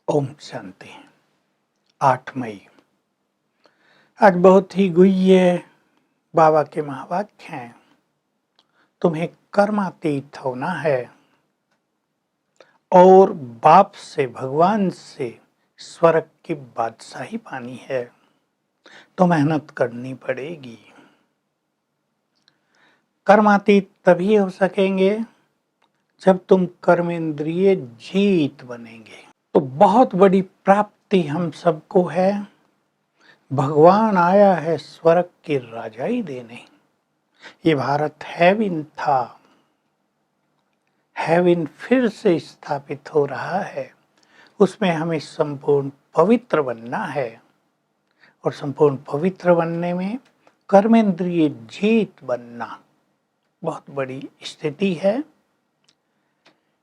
ओम शांति। 8 मई आज बहुत ही गुह्य बाबा के महावाक्य हैं। तुम्हें कर्मातीत होना है और बाप से, भगवान से स्वर्ग की बादशाही पानी है तो मेहनत करनी पड़ेगी। कर्मातीत तभी हो सकेंगे जब तुम कर्मेंद्रिय जीत बनेंगे। तो बहुत बड़ी प्राप्ति हम सबको है। भगवान आया है स्वर्ग की राजाई देने। ये भारत हेविन था, हेविन फिर से स्थापित हो रहा है। उसमें हमें संपूर्ण पवित्र बनना है और संपूर्ण पवित्र बनने में कर्मेंद्रिय जीत बनना बहुत बड़ी स्थिति है।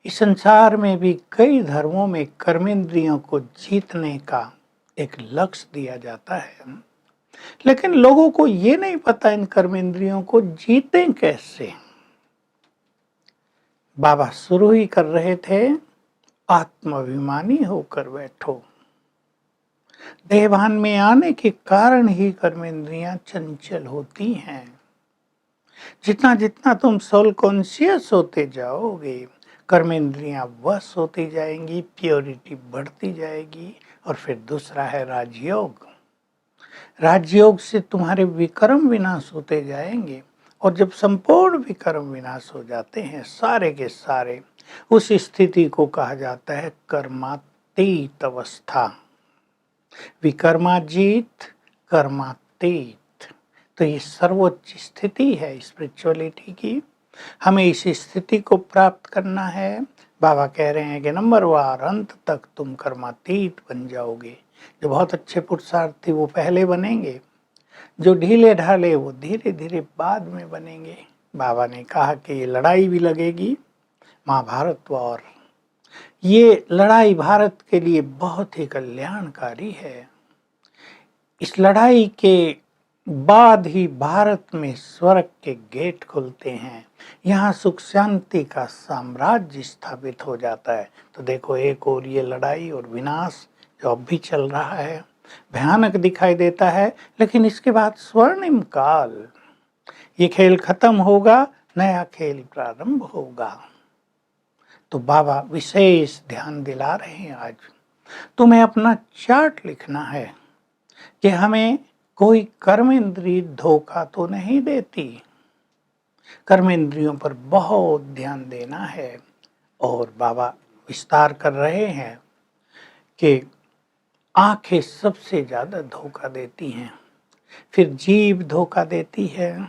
इस संसार में भी कई धर्मों में कर्मेंद्रियों को जीतने का एक लक्ष्य दिया जाता है, लेकिन लोगों को ये नहीं पता इन कर्मेंद्रियों को जीतें कैसे। बाबा शुरू ही कर रहे थे, आत्माभिमानी होकर बैठो। देहभान में आने के कारण ही कर्मेंद्रियां चंचल होती हैं। जितना जितना तुम सोल कॉन्शियस होते जाओगे, कर्मेंद्रियां वश होती जाएंगी, प्योरिटी बढ़ती जाएगी। और फिर दूसरा है राजयोग। राजयोग से तुम्हारे विकर्म विनाश होते जाएंगे और जब संपूर्ण विकर्म विनाश हो जाते हैं सारे के सारे, उस स्थिति को कहा जाता है कर्मातीत अवस्था। विकर्माजीत, कर्मातीत। तो ये सर्वोच्च स्थिति है स्पिरिचुअलिटी की। हमें इस स्थिति को प्राप्त करना है। बाबा कह रहे हैं कि नंबरवार अंत तक तुम कर्मातीत बन जाओगे। जो बहुत अच्छे पुरुषार्थी वो पहले बनेंगे, जो ढीले ढाले वो धीरे धीरे बाद में बनेंगे। बाबा ने कहा कि ये लड़ाई भी लगेगी, महाभारत और ये लड़ाई भारत के लिए बहुत ही कल्याणकारी है। इस लड़ाई के बाद ही भारत में स्वर्ग के गेट खुलते हैं। यहाँ सुख शांति का साम्राज्य स्थापित हो जाता है। तो देखो, एक और ये लड़ाई और विनाश जो अब भी चल रहा है, भयानक दिखाई देता है, लेकिन इसके बाद स्वर्णिम काल, ये खेल खत्म होगा, नया खेल प्रारंभ होगा। तो बाबा विशेष ध्यान दिला रहे हैं। आज तुम्हें अपना चार्ट लिखना है कि हमें कोई कर्मेंद्रिय धोखा तो नहीं देती। कर्मेंद्रियों पर बहुत ध्यान देना है। और बाबा विस्तार कर रहे हैं कि आंखें सबसे ज्यादा धोखा देती हैं, फिर जीभ धोखा देती है।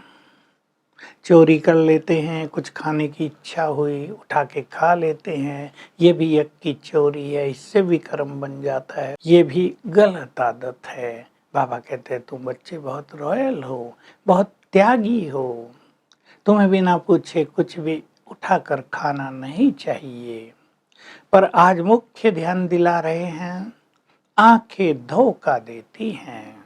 चोरी कर लेते हैं, कुछ खाने की इच्छा हुई उठा के खा लेते हैं, ये भी एक की चोरी है, इससे भी कर्म बन जाता है। ये भी गलत आदत है। बाबा कहते हैं तुम बच्चे बहुत रॉयल हो, बहुत त्यागी हो, तुम्हें बिना पूछे कुछ भी उठाकर खाना नहीं चाहिए। पर आज मुख्य ध्यान दिला रहे हैं, आंखें धोखा देती हैं।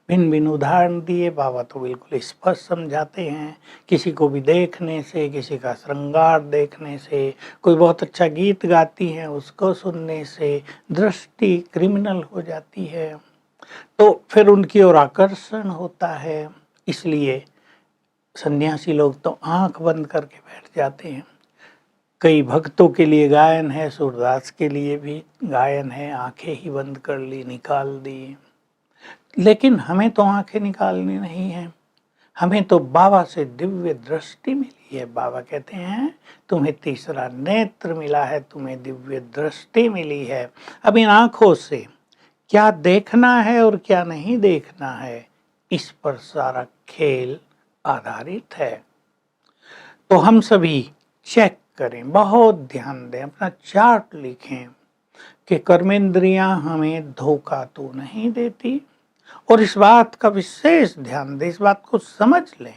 भिन्न भिन्न उदाहरण दिए बाबा तो बिल्कुल स्पष्ट समझाते हैं। किसी को भी देखने से, किसी का श्रृंगार देखने से, कोई बहुत अच्छा गीत गाती है उसको सुनने से दृष्टि क्रिमिनल हो जाती है, तो फिर उनकी ओर आकर्षण होता है। इसलिए सन्यासी लोग तो आंख बंद करके बैठ जाते हैं। कई भक्तों के लिए गायन है, सूरदास के लिए भी गायन है, आंखें ही बंद कर ली, निकाल दी। लेकिन हमें तो आंखें निकालनी नहीं है, हमें तो बाबा से दिव्य दृष्टि मिली है। बाबा कहते हैं तुम्हें तीसरा नेत्र मिला है, तुम्हें दिव्य दृष्टि मिली है। अब इन आंखों से क्या देखना है और क्या नहीं देखना है, इस पर सारा खेल आधारित है। तो हम सभी चेक करें, बहुत ध्यान दें, अपना चार्ट लिखें कि कर्मेंद्रियां हमें धोखा तो नहीं देती। और इस बात का विशेष ध्यान दें, इस बात को समझ लें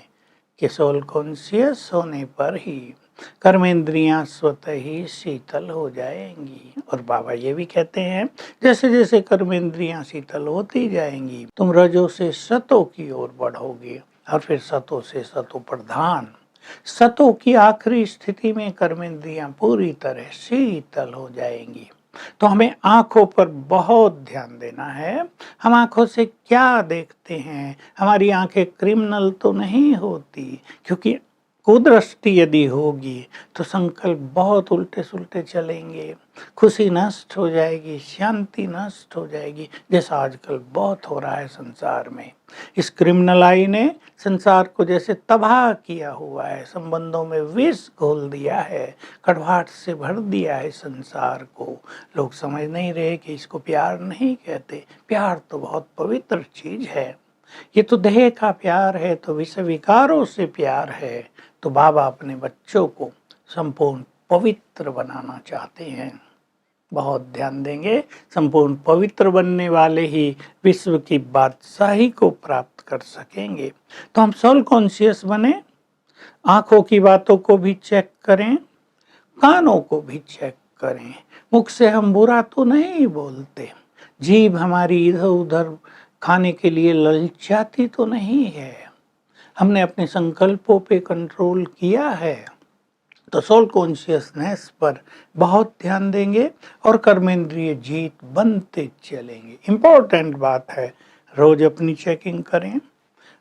कि सोल कॉन्शियस होने पर ही कर्मेंद्रियां स्वतः ही शीतल हो जाएंगी। और बाबा ये भी कहते हैं जैसे जैसे कर्मेंद्रियां शीतल होती जाएंगी, तुम रजो से सतो की ओर बढ़ोगे और फिर सतो से सतो प्रधान। सतो की आखिरी स्थिति में कर्मेंद्रियां पूरी तरह शीतल हो जाएंगी। तो हमें आँखों पर बहुत ध्यान देना है। हम आँखों से क्या देखते हैं? हमारी आँखें क्रिमिनल तो नहीं होती, क्योंकि कुदृष्टि यदि होगी तो संकल्प बहुत उल्टे-सुलटे चलेंगे, खुशी नष्ट हो जाएगी, शांति नष्ट हो जाएगी, जैसा आजकल बहुत हो रहा है संसार में। इस क्रिमिनल आई ने संसार को जैसे तबाह किया हुआ है, संबंधों में विष घोल दिया है, कड़वाहट से भर दिया है संसार को। लोग समझ नहीं रहे कि इसको प्यार नहीं कहते। प्यार तो बहुत पवित्र चीज है। ये तो देह का प्यार है, तो विषय विकारों से प्यार है। तो बाबा अपने बच्चों को संपूर्ण पवित्र बनाना चाहते हैं। बहुत ध्यान देंगे। संपूर्ण पवित्र बनने वाले ही विश्व की बादशाही को प्राप्त कर सकेंगे। तो हम सोल कॉन्शियस बने, आंखों की बातों को भी चेक करें, कानों को भी चेक करें। मुख से हम बुरा तो नहीं बोलते, जीभ हमारी इधर उधर खाने के लिए ललचाती तो नहीं है, हमने अपने संकल्पों पे कंट्रोल किया है। तो सोल कॉन्शियसनेस पर बहुत ध्यान देंगे और कर्मेंद्रिय जीत बनते चलेंगे। इम्पोर्टेंट बात है, रोज अपनी चेकिंग करें,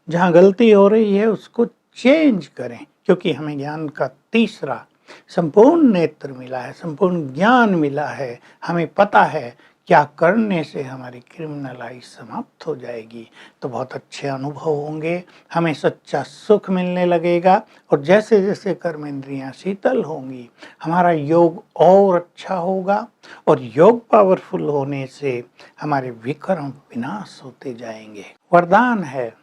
जहाँ गलती हो रही है उसको चेंज करें, क्योंकि हमें ज्ञान का तीसरा संपूर्ण नेत्र मिला है, संपूर्ण ज्ञान मिला है। हमें पता है क्या करने से हमारी क्रिमिनल आई समाप्त हो जाएगी। तो बहुत अच्छे अनुभव होंगे, हमें सच्चा सुख मिलने लगेगा, और जैसे जैसे कर्मेंद्रियां शीतल होंगी हमारा योग और अच्छा होगा, और योग पावरफुल होने से हमारे विक्रम विनाश होते जाएंगे। वरदान है,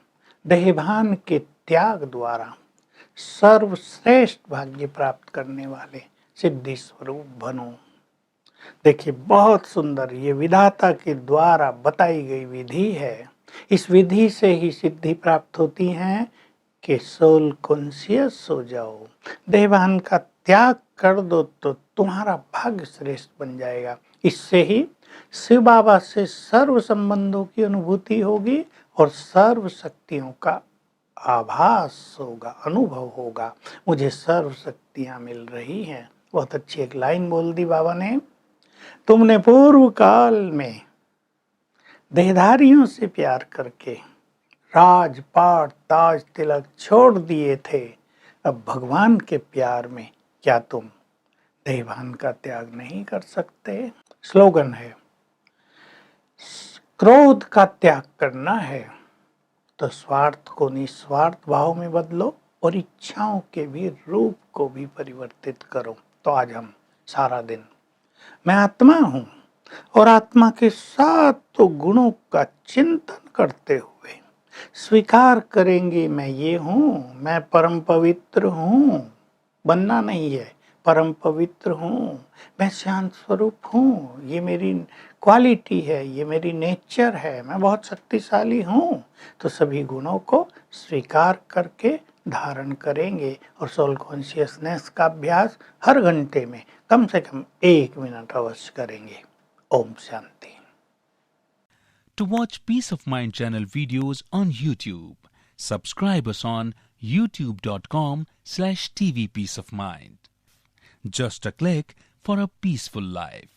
देहभान के त्याग द्वारा सर्वश्रेष्ठ भाग्य प्राप्त करने वाले सिद्धि स्वरूप बनो। देखिए बहुत सुंदर ये विधाता के द्वारा बताई गई विधि है। इस विधि से ही सिद्धि प्राप्त होती है कि सोल कॉन्शियस हो जाओ, देहभान का त्याग कर दो तो तुम्हारा भाग्य श्रेष्ठ बन जाएगा। इससे ही शिव बाबा से सर्व संबंधों की अनुभूति होगी और सर्व शक्तियों का आभास होगा, अनुभव होगा। मुझे सर्व शक्तियां मिल रही हैं। बहुत अच्छी एक लाइन बोल दी बाबा ने, तुमने पूर्व काल में देहधारियों से प्यार करके राज पाट ताज तिलक छोड़ दिए थे, अब भगवान के प्यार में क्या तुम देहभान का त्याग नहीं कर सकते? स्लोगन है, क्रोध का त्याग करना है तो स्वार्थ को निस्वार्थ भाव में बदलो और इच्छाओं के भी रूप को भी परिवर्तित करो। तो आज हम सारा दिन मैं आत्मा हूँ और आत्मा के साथ तो गुणों का चिंतन करते हुए स्वीकार करेंगे, मैं ये हूँ, मैं परम पवित्र हूँ। बनना नहीं है, परम पवित्र हूँ, मैं शांत स्वरूप हूँ, ये मेरी क्वालिटी है, ये मेरी नेचर है, मैं बहुत शक्तिशाली हूँ। तो सभी गुणों को स्वीकार करके धारण करेंगे और सोल कॉन्शियसनेस का अभ्यास हर घंटे में कम से कम 1 मिनट अवश्य करेंगे। Om Shanti. To watch Peace of Mind channel videos on YouTube, subscribe us on youtube.com/tvpeaceofmind. Just a click for a peaceful life.